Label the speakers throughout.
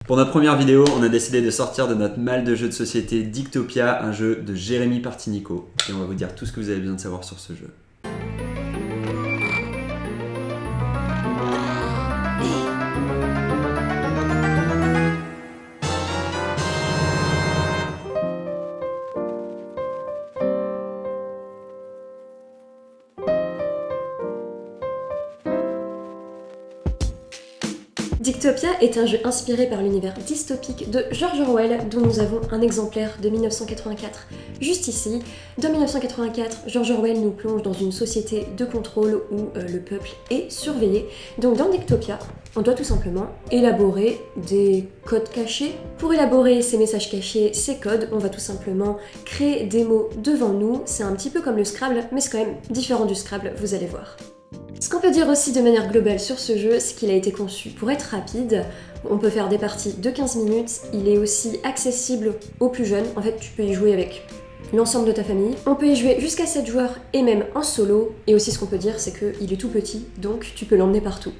Speaker 1: Pour notre première vidéo, on a décidé de sortir de notre mal de jeu de société Dictopia, un jeu de Jérémy Partinico. Et on va vous dire tout ce que vous avez besoin de savoir sur ce jeu.
Speaker 2: Dictopia est un jeu inspiré par l'univers dystopique de George Orwell, dont nous avons un exemplaire de 1984 juste ici. Dans 1984, George Orwell nous plonge dans une société de contrôle où le peuple est surveillé. Donc dans Dictopia, on doit tout simplement élaborer des codes cachés. Pour élaborer ces messages cachés, ces codes, on va tout simplement créer des mots devant nous. C'est un petit peu comme le Scrabble, mais c'est quand même différent du Scrabble, vous allez voir. Ce qu'on peut dire aussi de manière globale sur ce jeu, c'est qu'il a été conçu pour être rapide. On peut faire des parties de 15 minutes. Il est aussi accessible aux plus jeunes. En fait, tu peux y jouer avec l'ensemble de ta famille. On peut y jouer jusqu'à 7 joueurs et même en solo. Et aussi, ce qu'on peut dire, c'est qu'il est tout petit, donc tu peux l'emmener partout.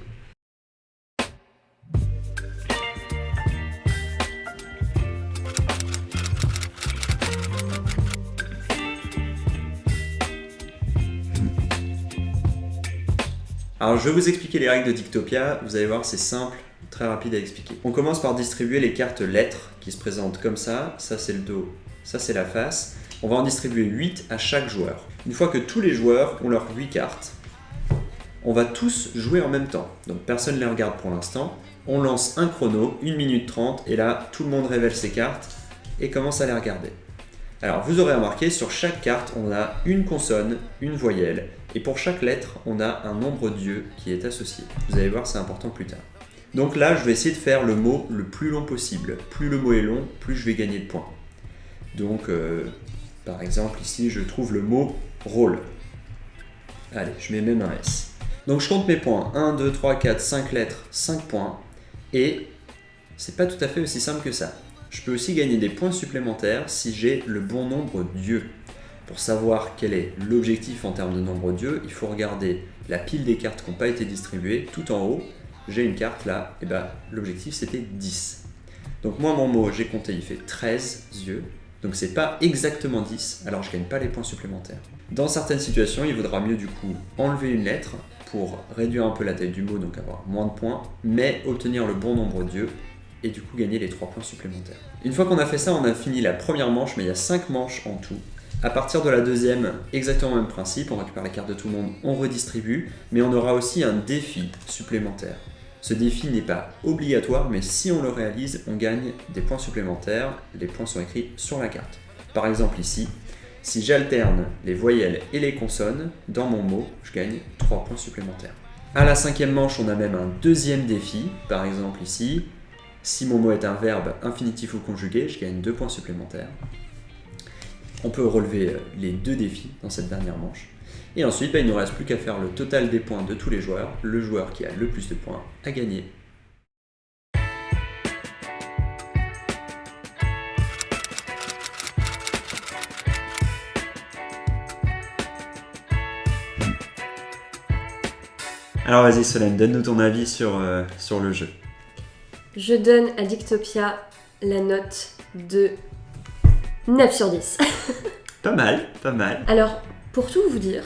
Speaker 1: Alors je vais vous expliquer les règles de Dictopia, vous allez voir c'est simple, très rapide à expliquer. On commence par distribuer les cartes lettres qui se présentent comme ça c'est le dos, ça c'est la face. On va en distribuer 8 à chaque joueur. Une fois que tous les joueurs ont leurs 8 cartes, on va tous jouer en même temps. Donc personne ne les regarde pour l'instant. On lance un chrono, 1 minute 30, et là tout le monde révèle ses cartes et commence à les regarder. Alors vous aurez remarqué, sur chaque carte, on a une consonne, une voyelle, et pour chaque lettre, on a un nombre Dieu qui est associé. Vous allez voir, c'est important plus tard. Donc là, je vais essayer de faire le mot le plus long possible. Plus le mot est long, plus je vais gagner de points. Donc, par exemple, ici, je trouve le mot rôle. Allez, je mets même un S. Donc je compte mes points. 1, 2, 3, 4, 5 lettres, 5 points. Et c'est pas tout à fait aussi simple que ça. Je peux aussi gagner des points supplémentaires si j'ai le bon nombre Dieu. Pour savoir quel est l'objectif en termes de nombre Dieu, il faut regarder la pile des cartes qui n'ont pas été distribuées. Tout en haut, j'ai une carte là, et l'objectif c'était 10. Donc moi mon mot, j'ai compté, il fait 13 yeux. Donc c'est pas exactement 10, alors je gagne pas les points supplémentaires. Dans certaines situations, il vaudra mieux du coup enlever une lettre pour réduire un peu la taille du mot, donc avoir moins de points, mais obtenir le bon nombre Dieu et du coup gagner les 3 points supplémentaires. Une fois qu'on a fait ça, on a fini la première manche, mais il y a 5 manches en tout. À partir de la deuxième, exactement le même principe, on récupère la carte de tout le monde, on redistribue, mais on aura aussi un défi supplémentaire. Ce défi n'est pas obligatoire, mais si on le réalise, on gagne des points supplémentaires. Les points sont écrits sur la carte. Par exemple ici, si j'alterne les voyelles et les consonnes, dans mon mot, je gagne 3 points supplémentaires. À la cinquième manche, on a même un deuxième défi. Par exemple ici, si mon mot est un verbe infinitif ou conjugué, je gagne 2 points supplémentaires. On peut relever les 2 défis dans cette dernière manche. Et ensuite, il ne nous reste plus qu'à faire le total des points de tous les joueurs. Le joueur qui a le plus de points a gagné. Alors vas-y Solène, donne-nous ton avis sur le jeu.
Speaker 2: Je donne à Dictopia la note de 9 sur 10.
Speaker 1: Pas mal, pas mal.
Speaker 2: Alors, pour tout vous dire,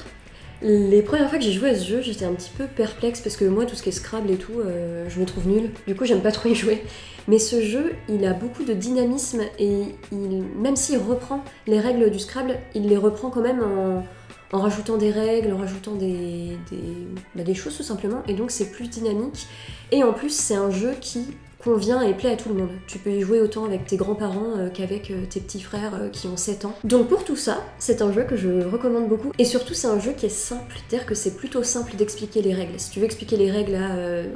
Speaker 2: les premières fois que j'ai joué à ce jeu, j'étais un petit peu perplexe parce que moi, tout ce qui est Scrabble et tout, je me trouve nulle. Du coup, j'aime pas trop y jouer. Mais ce jeu, il a beaucoup de dynamisme et même s'il reprend les règles du Scrabble, il les reprend quand même en rajoutant des règles, en rajoutant des choses tout simplement. Et donc, c'est plus dynamique. Et en plus, c'est un jeu qui convient et plaît à tout le monde. Tu peux y jouer autant avec tes grands-parents qu'avec tes petits frères qui ont 7 ans. Donc pour tout ça, c'est un jeu que je recommande beaucoup. Et surtout, c'est un jeu qui est simple. C'est-à-dire que c'est plutôt simple d'expliquer les règles. Si tu veux expliquer les règles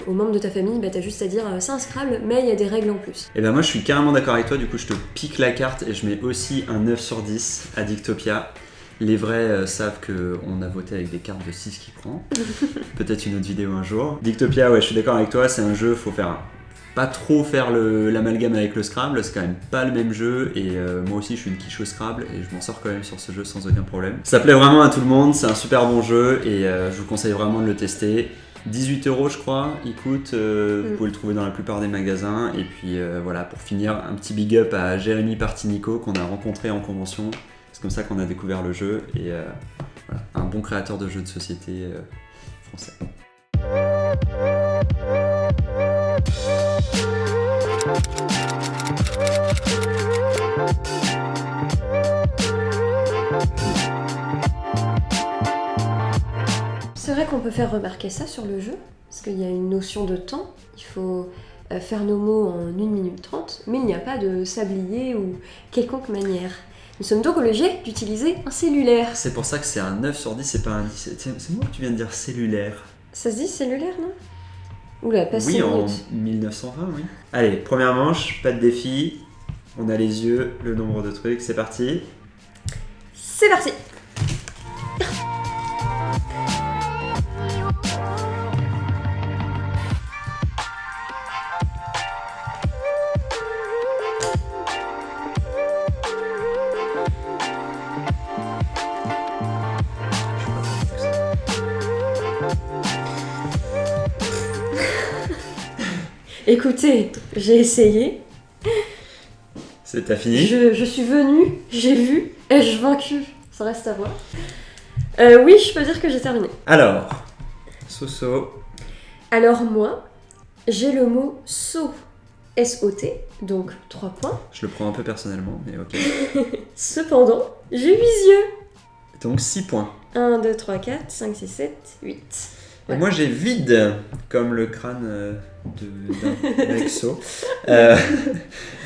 Speaker 2: aux membres de ta famille, t'as juste à dire c'est un Scrabble, mais il y a des règles en plus.
Speaker 1: Et moi je suis carrément d'accord avec toi, du coup je te pique la carte et je mets aussi un 9 sur 10 à Dictopia. Les vrais savent qu'on a voté avec des cartes de 6 qui prend. Peut-être une autre vidéo un jour. Dictopia, ouais, je suis d'accord avec toi, c'est un jeu, faut pas trop faire l'amalgame avec le Scrabble, c'est quand même pas le même jeu et moi aussi je suis une quiche au Scrabble et je m'en sors quand même sur ce jeu sans aucun problème. Ça plaît vraiment à tout le monde, c'est un super bon jeu et je vous conseille vraiment de le tester. 18 € je crois, il coûte, vous pouvez le trouver dans la plupart des magasins. Et puis voilà, pour finir, un petit big up à Jérémy Partinico qu'on a rencontré en convention. C'est comme ça qu'on a découvert le jeu et voilà, un bon créateur de jeux de société français.
Speaker 2: C'est vrai qu'on peut faire remarquer ça sur le jeu, parce qu'il y a une notion de temps. Il faut faire nos mots en 1 minute 30, mais il n'y a pas de sablier ou quelconque manière. Nous sommes donc obligés d'utiliser un cellulaire.
Speaker 1: C'est pour ça que c'est un 9 sur 10, c'est pas un 10. C'est moi que tu viens de dire cellulaire.
Speaker 2: Ça se dit cellulaire, non? Oula, pas 5
Speaker 1: Oui, en
Speaker 2: minutes.
Speaker 1: 1920, oui. Allez, première manche, pas de défi. On a les yeux, le nombre de trucs, c'est parti.
Speaker 2: C'est parti. Écoutez, j'ai essayé,
Speaker 1: T'as fini?
Speaker 2: je suis venue, j'ai vu, ai-je vaincu? Ça reste à voir. Oui, je peux dire que j'ai terminé.
Speaker 1: Alors, Soso.
Speaker 2: Alors moi, j'ai le mot saut, S-O-T, donc 3 points.
Speaker 1: Je le prends un peu personnellement, mais ok.
Speaker 2: Cependant, j'ai 8 yeux.
Speaker 1: Donc 6 points.
Speaker 2: 1, 2, 3, 4, 5, 6, 7, 8.
Speaker 1: Et
Speaker 2: Ouais.
Speaker 1: moi j'ai vide, comme le crâne d'un exo.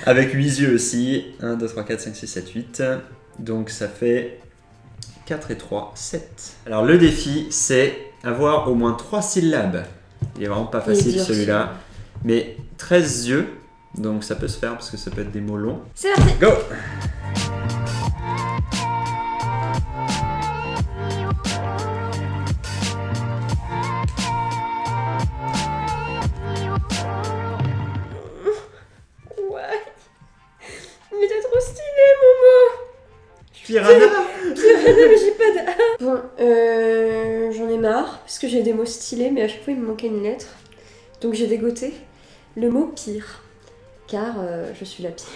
Speaker 1: Avec 8 yeux aussi. 1, 2, 3, 4, 5, 6, 7, 8. Donc ça fait 4 et 3, 7. Alors le défi, c'est avoir au moins 3 syllabes. Il est vraiment pas
Speaker 2: Il est
Speaker 1: facile
Speaker 2: dur,
Speaker 1: celui-là. Mais 13 yeux, donc ça peut se faire parce que ça peut être des mots longs.
Speaker 2: C'est parti.
Speaker 1: Go!
Speaker 2: Ouais. Mais t'es trop stylé, Momo.
Speaker 1: Piranha!
Speaker 2: Mais j'ai pas de... Bon, j'en ai marre, parce que j'ai des mots stylés, mais à chaque fois il me manquait une lettre. Donc j'ai dégoté le mot pire, car je suis la pire.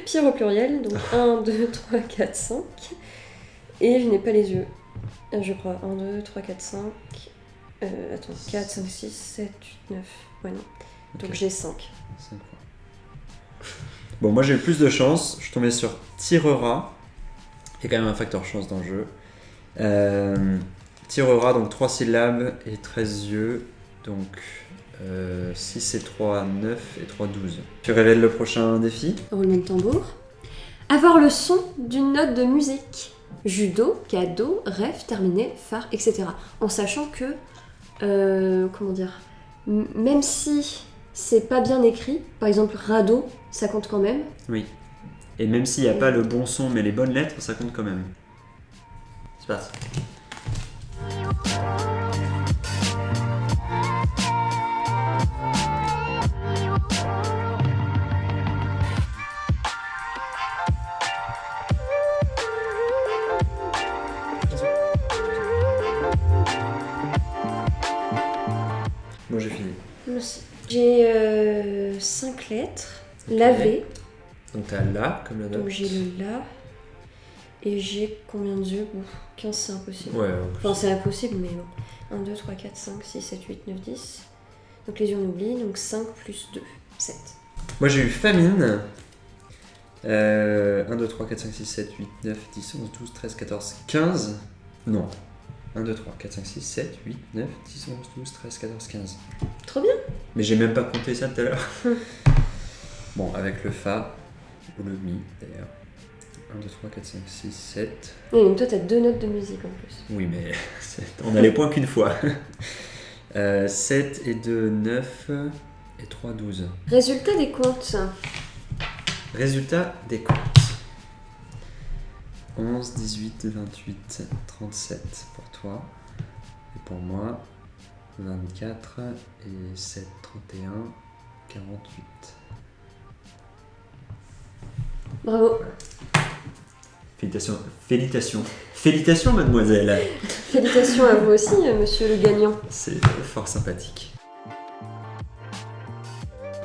Speaker 2: Pire au pluriel, donc 1, 2, 3, 4, 5. Et je n'ai pas les yeux, je crois. 1, 2, 3, 4, 5. Attends, 4, 5, 6, 7, 8, 9. Ouais, non. Donc
Speaker 1: Ok.
Speaker 2: j'ai 5.
Speaker 1: 5 points. Bon, moi j'ai eu plus de chance. Je suis tombé sur tirera. Il y a quand même un facteur chance dans le jeu. Tirera, donc 3 syllabes et 13 yeux. Donc 6 et 3, 9 et 3, 12. Tu révèles le prochain défi?
Speaker 2: Roulement de tambour. Avoir le son d'une note de musique. Judo, cadeau, rêve, terminé, phare, etc. En sachant que, comment dire, même si c'est pas bien écrit, par exemple radeau, ça compte quand même.
Speaker 1: Oui. Et même s'il n'y a pas le bon son mais les bonnes lettres, ça compte quand même. C'est parti. Moi j'ai fini.
Speaker 2: Merci. J'ai 5 lettres.
Speaker 1: Ok.
Speaker 2: La V,
Speaker 1: Donc t'as là comme la note.
Speaker 2: donc j'ai le La. Et j'ai combien de yeux? Ouf, 15 c'est impossible.
Speaker 1: Ouais,
Speaker 2: Enfin c'est impossible mais bon. 1, 2, 3, 4, 5, 6, 7, 8, 9, 10. Donc les yeux on oublie, donc 5 plus 2, 7.
Speaker 1: moi j'ai eu famine. 1, 2, 3, 4, 5, 6, 7, 8, 9, 10, 11, 12, 13, 14, 15. Non. 1, 2, 3, 4, 5, 6, 7, 8, 9, 10, 11, 12, 13, 14, 15.
Speaker 2: Trop bien.
Speaker 1: Mais j'ai même pas compté ça tout à l'heure. Bon, avec le Fa, ou le Mi d'ailleurs. 1, 2, 3, 4, 5, 6, 7.
Speaker 2: Oui, donc toi t'as 2 notes de musique en plus.
Speaker 1: Oui, mais on a les points qu'une fois. 7 et 2, 9 et 3, 12.
Speaker 2: Résultat des comptes.
Speaker 1: Résultat des comptes. 11, 18, 28, 37 pour toi. Et pour moi, 24 et 7, 31, 48.
Speaker 2: Bravo.
Speaker 1: Félicitations. Félicitations. Félicitations, mademoiselle.
Speaker 2: Félicitations à vous aussi, monsieur le gagnant.
Speaker 1: C'est fort sympathique.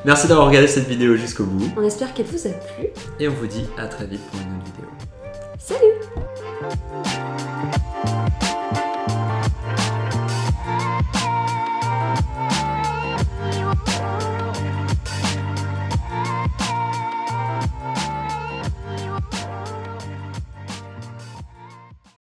Speaker 1: Merci d'avoir regardé cette vidéo jusqu'au bout.
Speaker 2: On espère qu'elle vous a plu.
Speaker 1: Et on vous dit à très vite pour une autre vidéo.
Speaker 2: Salut!